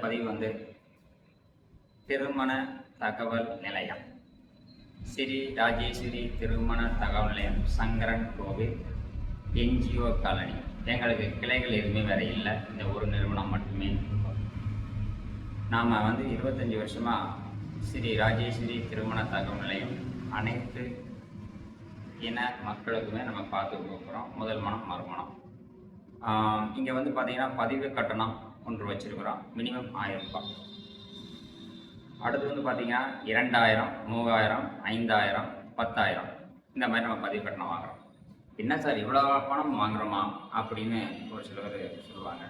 பதிவு வந்து திருமண தகவல் நிலையம், ஸ்ரீ ராஜேஸ்வரி திருமண தகவல் நிலையம், சங்கரன் கோவில், என்ஜிஓ காலனி. எங்களுக்கு கிளைகள் எதுவுமே வேறு இல்லை, இந்த ஒரு நிறுவனம் மட்டுமே. நாம் வந்து 25 வருஷமாக ஸ்ரீ ராஜேஸ்வரி திருமண தகவல் நிலையம் அனைத்து இன மக்களுக்குமே நம்ம பார்த்து கொடுக்குறோம். முதல் மனம் மறுமணம். இங்கே வந்து பார்த்திங்கன்னா பதிவு கட்டணம் ஒன்று வச்சுருக்குறோம், மினிமம் 1000 ரூபாய். அடுத்து வந்து பார்த்திங்கன்னா 2000, 3000, 5000, 10000 இந்த மாதிரி நம்ம பதிவு கட்டணம் வாங்குகிறோம். என்ன சார் இவ்வளோ பணம் வாங்குகிறோமா அப்படின்னு ஒரு சிலர் சொல்லுவாங்க.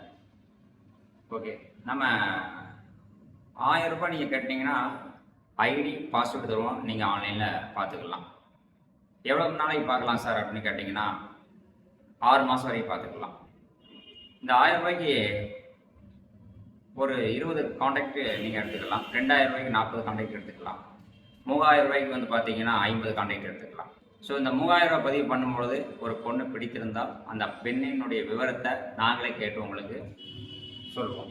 ஓகே, நம்ம 1000 ரூபாய் நீங்கள் கட்டினீங்கன்னா ஐடி பாஸ்வேர்டு தருவோம், நீங்கள் ஆன்லைனில் பார்த்துக்கலாம். எவ்வளோ நாளைக்கு பார்க்கலாம் சார் அப்படின்னு கேட்டிங்கன்னா 6 மாதம் வரைக்கும் பார்த்துக்கலாம். இந்த 1000 ரூபாய்க்கு ஒரு 20 கான்டாக்ட் நீங்கள் எடுத்துக்கலாம். 2000 ரூபாய்க்கு 40 கான்டாக்ட் எடுத்துக்கலாம். 3000 ரூபாய்க்கு வந்து பார்த்தீங்கன்னா 50 கான்டாக்ட் எடுத்துக்கலாம். ஸோ இந்த 3000 ரூபாய் பதிவு பண்ணும்பொழுது ஒரு பொண்ணு பிடித்திருந்தால் அந்த பெண்ணினுடைய விவரத்தை நாங்களே கேட்டு உங்களுக்கு சொல்லுவோம்.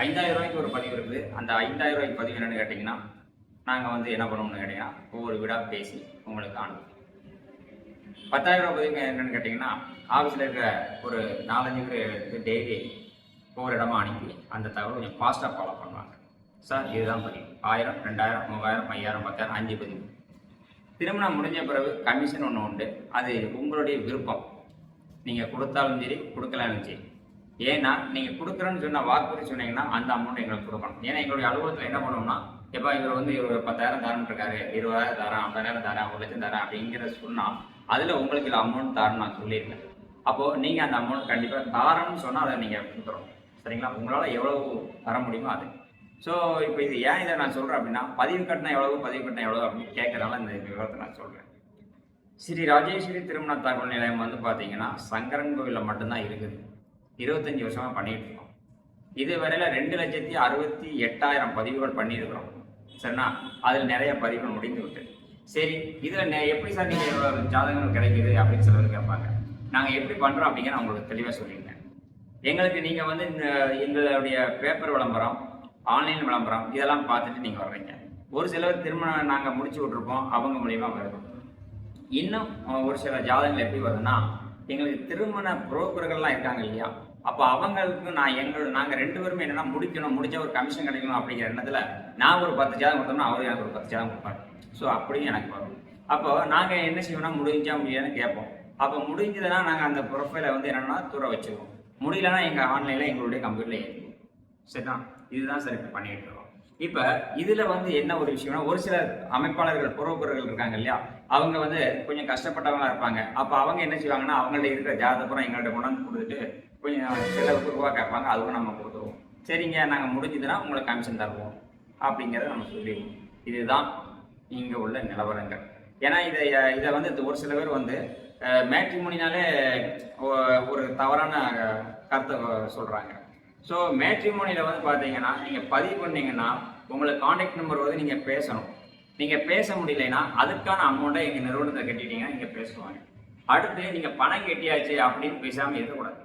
5000 ரூபாய்க்கு ஒரு பதிவு இருக்குது. அந்த 5000 ரூபாய்க்கு பதிவு என்னென்னு கேட்டிங்கன்னா நாங்கள் வந்து என்ன பண்ணுவோம்னு கேட்டிங்கன்னா ஒவ்வொரு வீடாக பேசி உங்களுக்கு அனுப்புவோம். 10000 ரூபாய் பதிவு என்னென்னு கேட்டிங்கன்னா ஆஃபீஸில் இருக்கிற ஒரு 4-5 பேர் எடுத்து டெய்லி ஒவ்வொரு இடமா அனுப்பி அந்த தகவல் கொஞ்சம் ஃபாஸ்ட்டாக ஃபாலோ பண்ணுவாங்க. சார் இதுதான் பதிவு, 1000, 2000, 3000, 5000, 10000, 5 பதிவு. திருமணம் முடிஞ்ச பிறகு கமிஷன் ஒன்று உண்டு, அது உங்களுடைய விருப்பம். நீங்கள் கொடுத்தாலும் சரி கொடுக்கலாலும் சரி. ஏன்னா நீங்கள் கொடுக்குறேன்னு சொன்னால் வாக்குறுதி சொன்னீங்கன்னா அந்த அமௌண்ட் எங்களுக்கு கொடுக்கணும். ஏன்னா எங்களுடைய அலுவலகத்தில் என்ன பண்ணுவோம்னா, எப்போ இவர் வந்து ஒரு 10,000 தரேன்னு இருக்காரு, 20,000 தரேன், 50,000 தரேன், 1 லட்சம் தரேன் அப்படிங்கிற சொன்னால் அதில் உங்களுக்கு இல்லை அமௌண்ட் தரேன்னு நான் சொல்லியிருக்கேன். அப்போது நீங்கள் அந்த அமௌண்ட் கண்டிப்பாக தாரன்னு சொன்னால் அதை நீங்கள் கொடுத்துறோம். சரிங்களா? உங்களால் எவ்வளவு தர முடியுமோ அது. ஸோ இப்போ இது ஏன் இதை நான் சொல்கிறேன் அப்படின்னா, பதிவு கட்டணம் எவ்வளவு அப்படின்னு கேட்குறதுனால இந்த விவரத்தை நான் சொல்கிறேன். ஸ்ரீ ராஜேஸ்வரி திருமண தகவல் நிலையம் வந்து பார்த்தீங்கன்னா சங்கரன் கோவிலில் மட்டும்தான் இருக்குது. 25 வருஷமாக பண்ணிகிட்டு இருக்கோம். இதுவரையில் 2,68,000 பதிவுகள் பண்ணியிருக்கிறோம். சரிண்ணா? அதில் நிறைய பதிவுகள் முடிந்து விட்டு. சரி, இதில் எப்படி சார் நீங்கள் ஜாதகங்கள் கிடைக்கிது அப்படின்னு சிலர் கேட்பாங்க. நாங்கள் எப்படி பண்ணுறோம் அப்படிங்கிற நான் உங்களுக்கு தெளிவாக சொல்லியிருந்தேன். எங்களுக்கு நீங்கள் வந்து இந்த எங்களுடைய பேப்பர் விளம்பரம், ஆன்லைன் விளம்பரம் இதெல்லாம் பார்த்துட்டு நீங்கள் வர்றீங்க. ஒரு சிலர் திருமணம் நாங்கள் முடிச்சு விட்ருப்போம், அவங்க மூலிமா வருது. இன்னும் ஒரு சில ஜாதகங்கள் எப்படி வருதுன்னா, எங்களுக்கு திருமண புரோக்கர்கள்லாம் இருக்காங்க இல்லையா, அப்போ அவங்களுக்கு நாங்கள் 2 பேருமே என்னென்னா முடிச்ச ஒரு கமிஷன் கிடைக்கணும் அப்படிங்கிற எண்ணத்தில் நான் ஒரு 10 ஜாதகம் கொடுத்தோம்னா அவர் எனக்கு ஒரு 10 ஜாதகம் கொடுப்பாரு. ஸோ அப்படியும் எனக்கு வரும். அப்போ நாங்கள் என்ன செய்வோம்னா முடியாதுன்னு கேட்போம். அப்போ முடிஞ்சதுன்னா நாங்கள் அந்த ப்ரொஃபைலை வந்து என்னென்னா தூர வச்சுக்குவோம். முடியலன்னா எங்கள் ஆன்லைனில் எங்களுடைய கம்ப்யூட்டரில் ஏற்றுவோம். சரிதான்? இதுதான் சார் இப்போ பண்ணிகிட்டு இருக்கோம். இப்போ இதில் வந்து என்ன ஒரு விஷயம்னா, ஒரு சில அமைப்பாளர்கள் புரோக்கர்கள் இருக்காங்க இல்லையா, அவங்க வந்து கொஞ்சம் கஷ்டப்பட்டவங்களாக இருப்பாங்க. அப்போ அவங்க என்ன செய்வாங்கன்னா அவங்கள்ட்ட இருக்கிற ஜாதகப்புறம் எங்கள்கிட்ட கொண்டாந்து கொடுத்துட்டு கொஞ்சம் சில ரூபா கேட்பாங்க. அதுவும் நம்ம கொடுத்துருவோம். சரிங்க, நாங்கள் முடிஞ்சதுன்னா உங்களுக்கு கமிஷன் தருவோம் அப்படிங்கிறத நம்ம சொல்லிடுவோம். இதுதான் இங்கே உள்ள நிலவரங்கள். ஏன்னா இதை வந்து ஒரு சில பேர் வந்து மேட்ரிமோனினாலே ஒரு தவறான கருத்தை சொல்கிறாங்க. ஸோ மேட்ரிமோனியில் வந்து பார்த்தீங்கன்னா நீங்கள் பதிவு பண்ணிங்கன்னா உங்களுக்கு கான்டாக்ட் நம்பர் வந்து நீங்கள் பேசணும். நீங்கள் பேச முடியலைன்னா அதுக்கான அமௌண்ட்டை எங்கள் நிறுவனத்தை கட்டிட்டீங்கன்னா நீங்கள் பேசுவாங்க. அடுத்து நீங்கள் பணம் கட்டியாச்சு அப்படின்னு பேசாமல் இருக்கக்கூடாது.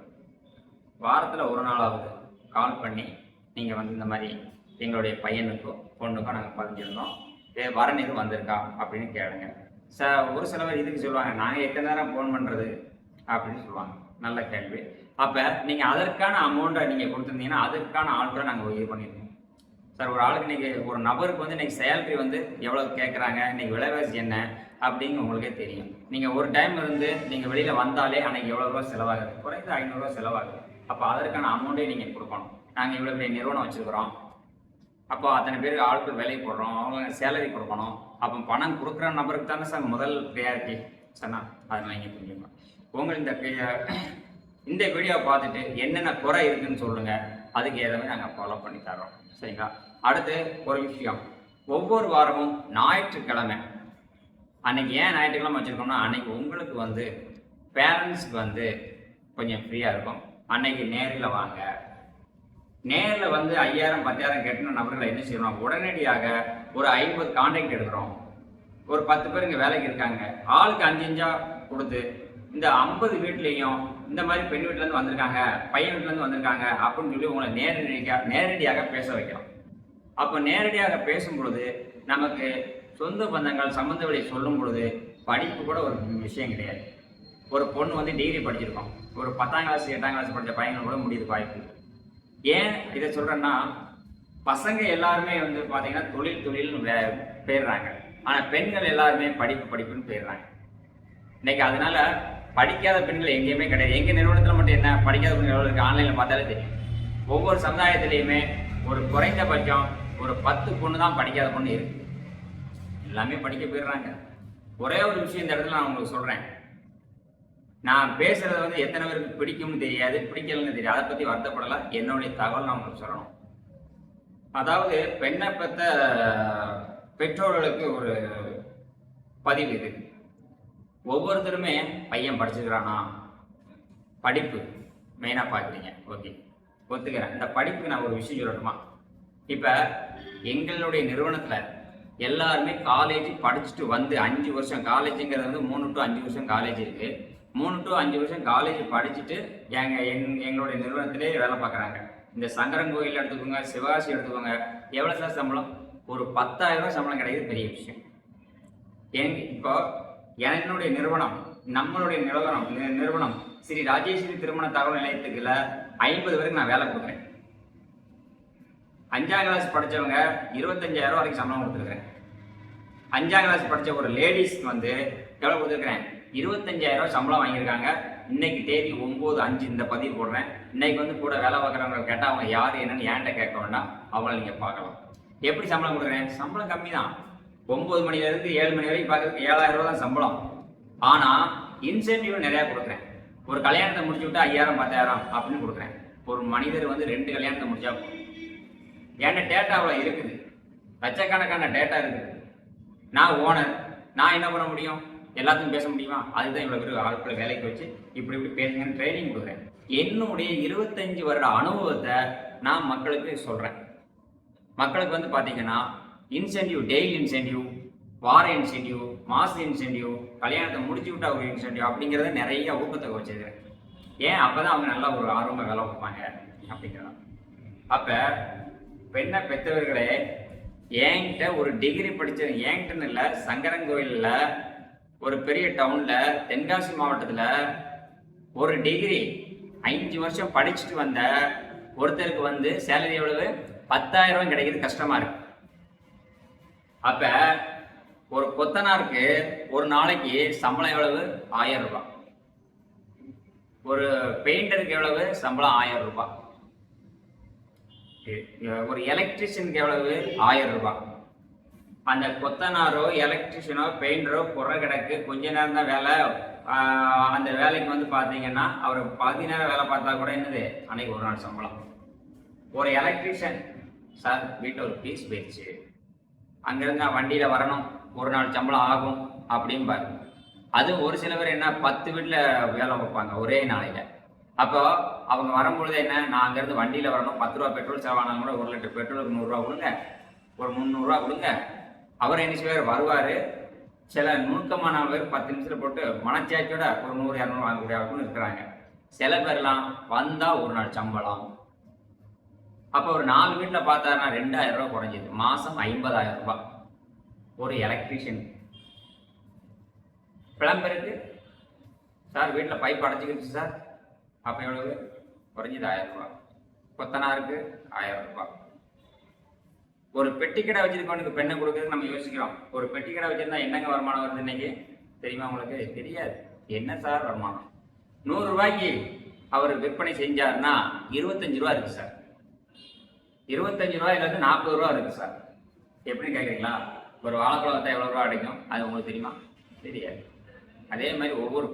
வாரத்தில் ஒரு நாளாவது கால் பண்ணி நீங்கள் வந்து இந்த மாதிரி எங்களுடைய பையனுக்கோ பொண்ணுக்கோ நாங்கள் பதிஞ்சிருந்தோம், வரன் எதுவும் வந்திருக்கா அப்படின்னு கேளுங்க. ஒரு சிலவர் இதுக்கு சொல்லுவாங்க, நாங்கள் எத்தனை நேரம் ஃபோன் பண்ணுறது அப்படின்னு சொல்லுவாங்க. நல்ல கேள்வி. அப்போ நீங்கள் அதற்கான அமௌண்ட்டை நீங்கள் கொடுத்துருந்தீங்கன்னா அதுக்கான ஆட்களை நாங்கள் இது பண்ணியிருக்கோம். சார் ஒரு ஆளுக்கு இன்றைக்கி ஒரு நபருக்கு வந்து இன்றைக்கி சேலரி வந்து எவ்வளோ கேட்குறாங்க, இன்றைக்கி விலைவாசி என்ன அப்படின்னு உங்களுக்கே தெரியும். நீங்கள் ஒரு டைம் இருந்து நீங்கள் வெளியில் வந்தாலே அன்றைக்கி எவ்வளோ ரூபா செலவாகுது, குறைந்து 500 ரூபா செலவாகுது. அப்போ அதற்கான அமௌண்ட்டே நீங்கள் கொடுக்கணும். நாங்கள் இவ்வளோ பெரிய நிறுவனம் வச்சுருக்கிறோம், அப்போ அத்தனை பேருக்கு ஆட்கள் வேலைக்கு போடுறோம், அவங்க சேலரி கொடுக்கணும். அப்போ பணம் கொடுக்குற நபருக்கு தானே சார் முதல் ப்ரியாரிட்டி. சரிண்ணா? அதனால் நீங்கள் புரிஞ்சுக்கணும். உங்களுக்கு இந்த வீடியோவை பார்த்துட்டு என்னென்ன குறை இருக்குதுன்னு சொல்லுங்கள், அதுக்கு ஏதாவது நாங்கள் ஃபாலோ பண்ணி தரோம். சரிங்களா? அடுத்து ஒரு விஷயம், ஒவ்வொரு வாரமும் ஞாயிற்றுக்கிழமை அன்றைக்கி ஏன் ஞாயிற்றுக்கிழமை வச்சுருக்கோம்னா அன்றைக்கி உங்களுக்கு வந்து பேரண்ட்ஸ்க்கு வந்து கொஞ்சம் ஃப்ரீயாக இருக்கும். அன்னைக்கு நேரில் வாங்க. நேரில் வந்து 5000 10,000 கட்டின நபர்களை என்ன செய்யணும், உடனடியாக ஒரு 50 கான்டாக்ட் எடுக்கிறோம். ஒரு 10 பேர் இங்கே வேலைக்கு இருக்காங்க, ஆளுக்கு 5 கொடுத்து இந்த 50 வீட்லேயும் இந்த மாதிரி பெண் வீட்டிலேருந்து வந்திருக்காங்க, பையன் வீட்டிலேருந்து வந்திருக்காங்க அப்படின்னு சொல்லி உங்களை நேரடியாக பேச வைக்கிறோம். அப்போ நேரடியாக பேசும் பொழுது நமக்கு சொந்த பந்தங்கள் சம்பந்த வழி சொல்லும் பொழுது படிப்பு கூட ஒரு விஷயம் கிடையாது. ஒரு பொண்ணு வந்து டிகிரி படிச்சிருக்கோம், ஒரு 10ஆம் கிளாஸ் 8ஆம் கிளாஸ் படித்த பையனை கூட முடியுது வாய்ப்பு. ஏன் இதை சொல்கிறேன்னா, பசங்க எல்லாருமே வந்து பார்த்தீங்கன்னா தொழில்னு போயிடுறாங்க. ஆனால் பெண்கள் எல்லாருமே படிப்புன்னு போயிடுறாங்க இன்னைக்கு. அதனால படிக்காத பெண்கள் எங்கேயுமே கிடையாது. எங்கள் நிறுவனத்தில் மட்டும் என்ன படிக்காத பெண்கள் எவ்வளோ இருக்குது ஆன்லைனில் பார்த்தாலே தெரியும். ஒவ்வொரு சமுதாயத்திலையுமே ஒரு குறைந்தபட்சம் ஒரு 10 பொண்ணு தான் படிக்காத பொண்ணு இருக்கு. எல்லாமே படிக்க போயிடுறாங்க. ஒரே ஒரு விஷயம் இந்த இடத்துல நான் உங்களுக்கு சொல்கிறேன். நான் பேசுறது வந்து எத்தனை பேருக்கு பிடிக்கும்னு தெரியாது, பிடிக்கலன்னு தெரியாது. அதை பற்றி வருத்தப்படலை. என்னுடைய தகவல் நான் உங்களுக்கு சொல்லணும். அதாவது பெண்ணை பெற்ற பெற்றோர்களுக்கு ஒரு பதிவு இது. ஒவ்வொருத்தருமே பையன் படிச்சுக்கிறானா, படிப்பு மெயினாக பார்க்குறீங்க. ஓகே, ஒத்துக்கிறேன். இந்த படிப்புக்கு நான் ஒரு விஷயம் சொல்லணுமா? இப்போ எங்களுடைய நிறுவனத்தில் எல்லாருமே காலேஜ் படிச்சுட்டு வந்து 5 வருஷம் காலேஜுங்கிறது வந்து 3 to 5 வருஷம் காலேஜ் இருக்குது. 3 to 5 வருஷம் காலேஜ் படிச்சுட்டு எங்களுடைய நிறுவனத்திலே வேலை பார்க்குறாங்க. இந்த சங்கரன் கோயில் எடுத்துக்கோங்க, சிவகாசி எடுத்துக்கோங்க, எவ்வளோ சார் சம்பளம்? ஒரு 10,000 ரூபாய் சம்பளம் கிடையாது, பெரிய விஷயம். இப்போ என்னுடைய நிறுவனம், நம்மளுடைய நிறுவனம் ஸ்ரீ ராஜேஸ்வரி திருமண தகவல் நிலையத்துக்குள்ள 50 பேருக்கு நான் வேலை கொடுக்குறேன். 5ஆம் கிளாஸ் படித்தவங்க 25,000 வரைக்கும் சம்பளம் கொடுத்துருக்குறேன். 5ஆம் கிளாஸ் படித்த ஒரு லேடிஸ்க்கு வந்து எவ்வளோ கொடுத்துருக்குறேன்? 25,000 சம்பளம் வாங்கியிருக்காங்க. இன்னைக்கு தேதி 9/5 இந்த பதிவு போடுறேன். இன்னைக்கு வந்து கூட வேலை பார்க்குறவங்க கேட்டால் அவங்க யார் என்னன்னு ஏன்ட்ட கேட்க வேண்டாம், அவங்கள நீங்கள் பார்க்கலாம். எப்படி சம்பளம் கொடுக்குறேன்? சம்பளம் கம்மி தான். 9 மணிலேருந்து 7 மணி வரைக்கும் பார்க்குறதுக்கு 7,000 ரூபா தான் சம்பளம். ஆனால் இன்சென்டிவ் நிறையா கொடுக்குறேன். ஒரு கல்யாணத்தை முடிச்சு விட்டா 5,000 10,000 அப்படின்னு கொடுக்குறேன். ஒரு மனிதர் வந்து 2 கல்யாணத்தை முடிச்சா போதும். என்கிட்ட டேட்டா அவ்வளோ இருக்குது, லட்சக்கணக்கான டேட்டா இருக்குது. நான் ஓனர், நான் என்ன பண்ண முடியும்? எல்லாத்தையும் பேச முடியுமா? அதுதான் இவ்வளோ பேர் ஆட்களை வேலைக்கு வச்சு இப்படி பேசுங்கன்னு ட்ரைனிங் கொடுக்குறேன். என்னுடைய 25 வருட அனுபவத்தை நான் மக்களுக்கு சொல்கிறேன். மக்களுக்கு வந்து பார்த்தீங்கன்னா இன்சென்டிவ், டெய்லி இன்சென்டிவ், வார இன்சென்டிவ், மாச இன்சென்டிவ், கல்யாணத்தை முடிச்சு விட்டா ஒரு இன்சென்டிவ் அப்படிங்கிறத நிறைய ஊக்கத்தை வச்சுருக்கிறேன். ஏன்? அப்போ தான் அவங்க நல்லா ஒரு ஆர்வமாக வேலை வைப்பாங்க அப்படிங்கிறதான். அப்போ பெண்ணை பெற்றவர்களே, என்கிட்ட ஒரு டிகிரி படித்த, என்கிட்டன்னு இல்லை, சங்கரன்கோயிலில் ஒரு பெரிய டவுனில் தென்காசி மாவட்டத்தில் ஒரு டிகிரி 5 வருஷம் படிச்சுட்டு வந்த ஒருத்தருக்கு வந்து சேலரி எவ்வளவு? 10,000 ரூபாய் கிடைக்கிறது கஷ்டமா இருக்கு. அப்ப ஒரு கொத்தனாருக்கு ஒரு நாளைக்கு சம்பளம் எவ்வளவு? 1000 ரூபாய். ஒரு பெயிண்டருக்கு எவ்வளவு சம்பளம்? 1000 ரூபாய். ஒரு எலக்ட்ரிஷியனுக்கு எவ்வளவு? 1000 ரூபாய். அந்த கொத்தனாரோ எலக்ட்ரிஷியனோ பெயிண்டரோ புற கிடக்கு, கொஞ்ச நேரம் தான் வேலை. அந்த வேலைக்கு வந்து பார்த்தீங்கன்னா அவர் 10 நேரம் வேலை பார்த்தா கூட என்னது அன்னைக்கு ஒரு நாள் சம்பளம். ஒரு எலக்ட்ரிஷியன், சார் வீட்டில் ஒரு பீஸ் போயிடுச்சு, அங்கேருந்து நான் வண்டியில் வரணும், ஒரு நாள் சம்பளம் ஆகும் அப்படிம்பாரு. அது ஒரு சில பேர் என்ன 10 வீட்டில் வேலை வைப்பாங்க ஒரே நாளையில். அப்போ அவங்க வரும்பொழுது என்ன, நான் அங்கேருந்து வண்டியில் வரணும், 10 ரூபா பெட்ரோல் செலவானாலும் கூட 1 லிட்டர் பெட்ரோலுக்கு 100 ரூபா கொடுங்க, ஒரு 300 ரூபா கொடுங்க. அவர் என்ன செய்வார்? வருவார். சில நுணுக்கமான பேர் 10 நிமிஷத்தில் போட்டு மனச்சாட்சியோட ஒரு 100 200 வாங்கக்கூடிய ஆளுக்கும் இருக்கிறாங்க. சில பேர்லாம் வந்தால் ஒரு நாள் சம்பளம். அப்போ ஒரு 4 வீட்டில் பார்த்தாருன்னா 2,000 ரூபா குறைஞ்சிது. மாதம் 50,000 ரூபாய் ஒரு எலக்ட்ரீஷியன். பிளம்பருக்கு, சார் வீட்டில் பைப் அடைச்சிக்கிடுச்சு சார், அப்போ எவ்வளவு? குறைஞ்சது 1000 ரூபாய். கொத்தனாருக்கு 1000 ரூபாய். ஒரு பெட்டி கடை வச்சிருக்கவனுக்கு பெண்ணை கொடுக்கறதுக்கு நம்ம யோசிக்கிறோம். ஒரு பெட்டி கடை வச்சிருந்தா என்னங்க வருமானம் வருது இன்னைக்கு தெரியுமா உங்களுக்கு? தெரியாது. என்ன சார் வருமானம்? 100 ரூபாய்க்கு அவர் விற்பனை செஞ்சாருன்னா 25 ரூபா இருக்கு சார். 25 ரூபாயிலிருந்து 40 ரூபா இருக்கு சார். எப்படின்னு கேட்குறீங்களா? ஒரு வாழைப்பழம் வந்தா எவ்வளோ ரூபா கிடைக்கும்? அது உங்களுக்கு தெரியுமா? தெரியாது. அதே மாதிரி ஒவ்வொரு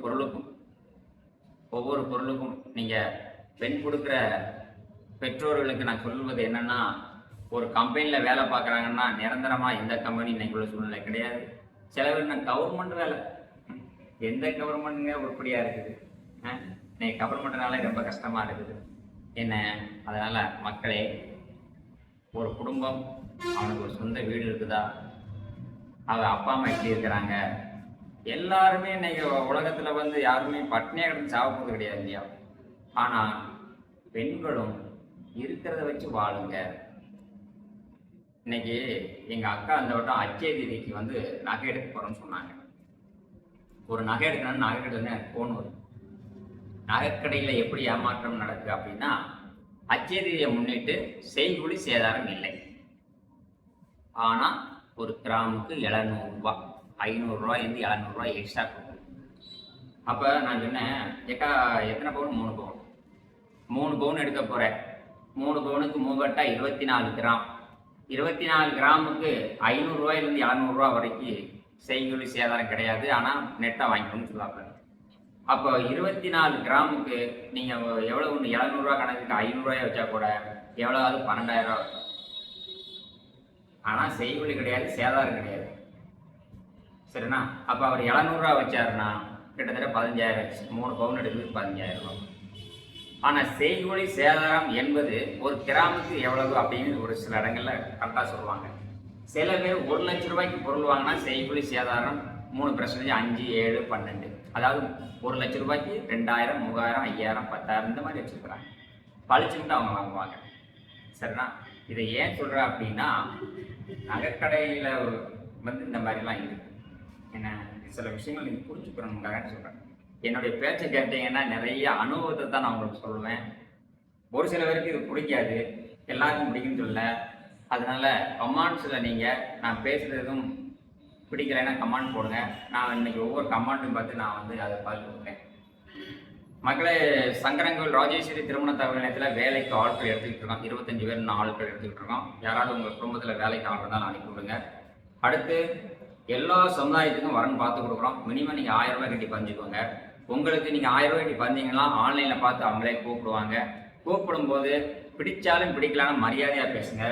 பொருளுக்கும் நீங்கள் பெண் கொடுக்குற பெற்றோர்களுக்கு நான் சொல்வது என்னன்னா, ஒரு கம்பெனியில் வேலை பார்க்குறாங்கன்னா நிரந்தரமாக எந்த கம்பெனி இன்னைக்கு உள்ள சூழ்நிலை கிடையாது. சில பேர் நான் கவர்மெண்ட் வேலை, எந்த கவர்மெண்ட்டுங்க உருப்படியாக இருக்குது? இன்னைக்கு கவர்மெண்ட்னால ரொம்ப கஷ்டமாக இருக்குது. என்ன? அதனால் மக்களே, ஒரு குடும்பம், அவனுக்கு ஒரு சொந்த வீடு இருக்குதா, அவள் அப்பா அம்மா எப்படி இருக்கிறாங்க, எல்லாருமே இன்னைக்கு உலகத்தில் வந்து யாருமே பட்னியாக கிடந்து சாப்பிட்றது கிடையாது இல்லையா? ஆனால் பெண்களும் இருக்கிறத வச்சு வாழுங்க. இன்னைக்கு எங்கள் அக்கா அந்த வட்டம் அச்சய தீதிக்கு வந்து நகை எடுக்க போகிறோன்னு சொன்னாங்க. ஒரு நகை எடுக்கணும்னு நகை கடையில் எனக்கு ஃபோன் வரும். நகைக்கடையில் எப்படி ஏமாற்றம் நடக்குது அப்படின்னா, அச்சய தீதியை முன்னிட்டு செய்கூலி சேதாரம் இல்லை. ஆனால் ஒரு கிராமுக்கு 700 ரூபா, 500 ரூபாயிலேருந்து 700 ரூபாய் எக்ஸ்ட்ரா கொடுக்கும். அப்போ நான் சொன்னேன், ஏக்கா எத்தனை பவுன்? 3 பவுன். 3 பவுன் எடுக்க போகிறேன். 3 பவுனுக்கு மூவட்டா 24 கிராம். 24 கிராமுக்கு 500 ரூபாயிலேருந்து 700 ரூபா வரைக்கும் செய்கூலி சேதாரம் கிடையாது. ஆனால் நெட்டாக வாங்கிக்கணும்னு சொல்லாங்க. அப்போ 24 கிராமுக்கு நீங்கள் எவ்வளோ ஒன்று 700 ரூபா கணக்குக்கு 500 ரூபாய் வச்சா கூட எவ்வளோவது 12,000 ரூபா. ஆனால் செய்கூலி கிடையாது, சேதாரம் கிடையாது. சரிண்ணா? அப்போ அவர் 700 ரூபா வச்சாருன்னா கிட்டத்தட்ட 15,000 ஆச்சு. 3 பவுன் எடுக்குது 15,000 ரூபா. ஆனால் செய்கூலி சேதாரம் என்பது ஒரு கிராமுக்கு எவ்வளவு அப்படின்னு ஒரு சில இடங்களில் கரெக்டாக சொல்லுவாங்க. சில பேர் 1 லட்ச ரூபாய்க்கு பொருள் வாங்கினா செய்கூலி சேதாரம் 3%, 5, 7, 12. அதாவது 1 லட்ச ரூபாய்க்கு 2,000, 3,000, 5,000, 10,000 இந்த மாதிரி வச்சுருக்குறாங்க. பழிச்சுக்கிட்டு அவங்க வாங்குவாங்க. சரிண்ணா? இதை ஏன் சொல்கிறேன் அப்படின்னா, நகைக்கடையில் வந்து இந்த மாதிரிலாம் இருக்குது. என்ன சில விஷயங்கள் நீங்கள் புரிஞ்சுக்கணுங்காக சொல்கிறேன். என்னுடைய பேச்சை கேட்டீங்கன்னா நிறைய அனுபவத்தை தான் நான் உங்களுக்கு சொல்லுவேன். ஒரு சில பேருக்கு இது பிடிக்காது, எல்லாருக்கும் பிடிக்குன்னு சொல்ல. அதனால் கமெண்ட்ஸில் நீங்கள் நான் பேசுகிறதும் பிடிக்கலைன்னா கமெண்ட் போடுங்க. நான் இன்றைக்கி ஒவ்வொரு கமெண்ட்டும் பார்த்து நான் வந்து அதை பார்த்து கொடுக்குறேன். மக்களே, சங்கரங்கோவில் ராஜேஸ்வரி திருமண தகவல் நிலையத்தில் வேலைக்கு ஆட்கள் எடுத்துக்கிட்டு இருக்கோம். 25 பேர் ஆட்கள் எடுத்துக்கிட்டு இருக்கோம். யாராவது உங்கள் குடும்பத்தில் வேலைக்கு ஆள் இருந்தாலும் அனுப்பி விடுங்க. அடுத்து எல்லா சமுதாயத்துக்கும் வரன்னு பார்த்து கொடுக்குறோம். மினிமம் நீங்கள் 1000 ரூபாய் கட்டி பதிஞ்சுக்கோங்க. உங்களுக்கு நீங்கள் 1000 ரூபாய் கட்டி பதிஞ்சிங்கன்னா ஆன்லைனில் பார்த்து அவங்களே கூப்பிடுவாங்க. கூப்பிடும்போது பிடிச்சாலும் பிடிக்கலான்னு மரியாதையாக பேசுங்க.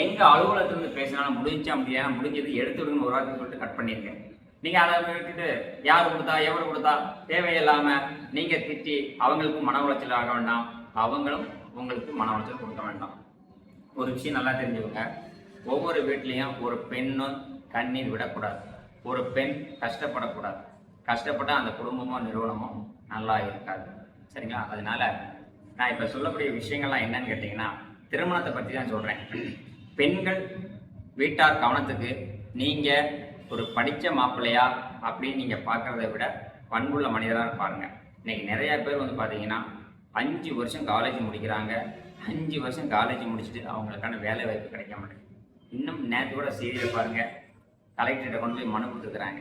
எங்கள் அலுவலகத்துலேருந்து பேசினாலும் முடிஞ்சது எடுத்து விடுங்கன்னு ஒரு வாரத்துக்கு சொல்லிட்டு கட் பண்ணியிருக்கேன். நீங்கள் அதை விட்டுட்டு யார் கொடுத்தா எவ்வளோ கொடுத்தா தேவையில்லாமல் நீங்கள் திட்டி அவங்களுக்கும் மன உளைச்சல் ஆக வேண்டாம், அவங்களும் உங்களுக்கு மன உளைச்சல் கொடுக்க வேண்டாம். ஒரு விஷயம் நல்லா தெரிஞ்சுக்கோங்க, ஒவ்வொரு வீட்லேயும் ஒரு பெண்ணும் கண்ணீர் விடக்கூடாது, ஒரு பெண் கஷ்டப்படக்கூடாது. கஷ்டப்பட்டால் அந்த குடும்பமோ நிறுவனமோ நல்லா இருக்காது. சரிங்களா? அதனால நான் இப்போ சொல்லக்கூடிய விஷயங்கள்லாம் என்னன்னு கேட்டிங்கன்னா, திருமணத்தை பற்றி தான் சொல்கிறேன். பெண்கள் வீட்டார் கவனத்துக்கு நீங்கள் ஒரு படித்த மாப்பிள்ளையா அப்படின்னு நீங்கள் பார்க்குறத விட பண்புள்ள மனிதராக பாருங்கள். இன்றைக்கி நிறையா பேர் வந்து பார்த்தீங்கன்னா 5 வருஷம் காலேஜ் முடிக்கிறாங்க. 5 வருஷம் காலேஜ் முடிச்சுட்டு அவங்களுக்கான வேலை வாய்ப்பு கிடைக்க மாட்டேங்குது. இன்னும் நேற்று கூட செய்தியில் பாருங்கள், கலெக்டர்கிட்ட கொண்டு போய் மனு கொடுத்துக்கிறாங்க.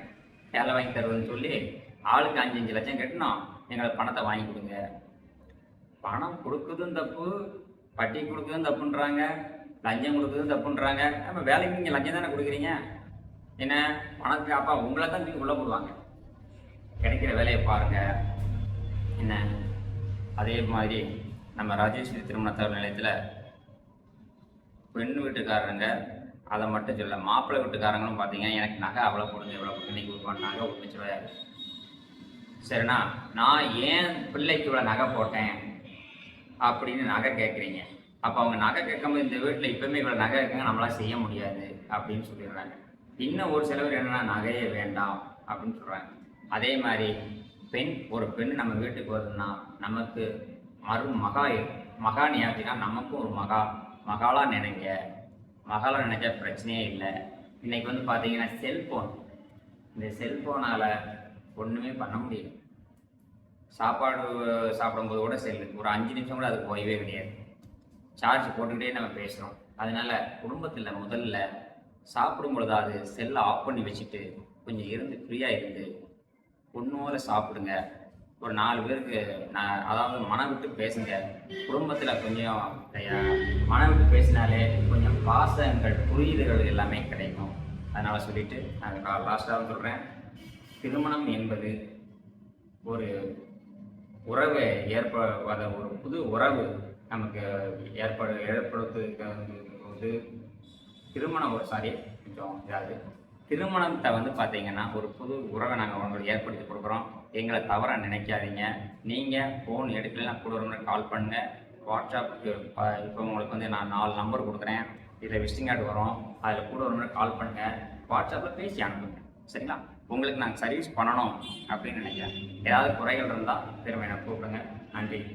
வேலை வாங்கி தருவதுன்னு சொல்லி ஆளுக்கு 5-5 லட்சம் கட்டணும், எங்களுக்கு பணத்தை வாங்கி கொடுங்க. பணம் கொடுக்குறதும் தப்பு, வட்டி கொடுக்குறதும் தப்புன்றாங்க, லஞ்சம் கொடுக்குறதும் தப்புன்றாங்க. நம்ம வேலைக்கு நீங்கள் லஞ்சம் தானே கொடுக்குறீங்க. என்ன பணத்துக்கு அப்பா உங்களை தான் நீங்கள் உள்ளே போடுவாங்க. கிடைக்கிற வேலையை பாருங்கள். என்ன அதே மாதிரி நம்ம ராஜேஸ்வரி திருமண தகவல் நிலையத்தில் பெண் வீட்டுக்காரங்க அதை மட்டும் சொல்ல, மாப்பிள்ளை வீட்டுக்காரங்களும் பார்த்தீங்கன்னா எனக்கு நகை அவ்வளோ கொடுங்க எவ்வளோ கொடுங்க, இன்றைக்கி ஒரு நகை 1 லட்ச ரூபாய். சரிண்ணா, நான் ஏன் பிள்ளைக்கு இவ்வளோ நகை போட்டேன் அப்படின்னு நகை கேட்குறீங்க. அப்போ அவங்க நகை கேட்கும்போது இந்த வீட்டில் இப்போவுமே இவ்வளோ நகை இருக்குங்க, நம்மளால் செய்ய முடியாது அப்படின்னு சொல்லிடுறாங்க. இன்னும் ஒரு சிலவர் என்னென்னா நகையே வேண்டாம் அப்படின்னு சொல்கிறாங்க. அதே மாதிரி ஒரு பெண் நம்ம வீட்டுக்கு வருதுன்னா நமக்கு மகான் அப்படின்னா நமக்கும் ஒரு மகாலாக நினைங்க. மகாலாக நினைச்சா பிரச்சனையே இல்லை. இன்றைக்கி வந்து பார்த்தீங்கன்னா செல்ஃபோன், இந்த செல்ஃபோனால் ஒன்றுமே பண்ண முடியல. சாப்பாடு சாப்பிடும்போது கூட செல்லு, ஒரு 5 நிமிஷம் கூட அதுக்கு ஓய்வே கிடையாது. சார்ஜ் போட்டுக்கிட்டே நம்ம பேசுகிறோம். அதனால் குடும்பத்தில் முதல்ல சாப்பிடும் பொழுதாவது செல்லை ஆஃப் பண்ணி வச்சுட்டு கொஞ்சம் இருந்து ஃப்ரீயாக இருந்து ஒன்றோட சாப்பிடுங்க. ஒரு 4 பேருக்கு அதாவது மனம் விட்டு பேசுங்க. குடும்பத்தில் கொஞ்சம் மனம் விட்டு பேசினாலே கொஞ்சம் பாசங்கள் புரிதல்கள் எல்லாமே கிடைக்கும். அதனால் சொல்லிவிட்டு நான் லாஸ்ட்டாக சொல்கிறேன், திருமணம் என்பது ஒரு உறவை ஒரு புது உறவு நமக்கு ஏற்படுத்துறதுக்கு வந்து திருமணத்தை வந்து பார்த்தீங்கன்னா ஒரு புது உறவை நாங்கள் உங்களுக்கு ஏற்படுத்தி கொடுக்குறோம். எங்களை தவறாக நினைக்காதீங்க. நீங்கள் ஃபோன் எடுக்கலாம் கூட ஒரு கால் பண்ணுங்கள். வாட்ஸ்அப்புக்கு இப்போ உங்களுக்கு வந்து நான் 4 நம்பர் கொடுக்குறேன். இதில் விசிட்டிங் கார்டு வரும், அதில் கூட ஒரு கால் பண்ணுங்கள். வாட்ஸ்அப்பில் பேசி அனுப்புங்க. சரிங்களா? உங்களுக்கு நான் சர்வீஸ் பண்ணணும் அப்படின்னு நினைக்கிறேன். ஏதாவது குறைகள் இருந்தால் திரும்ப என்னை கூப்பிடுங்க. நன்றி.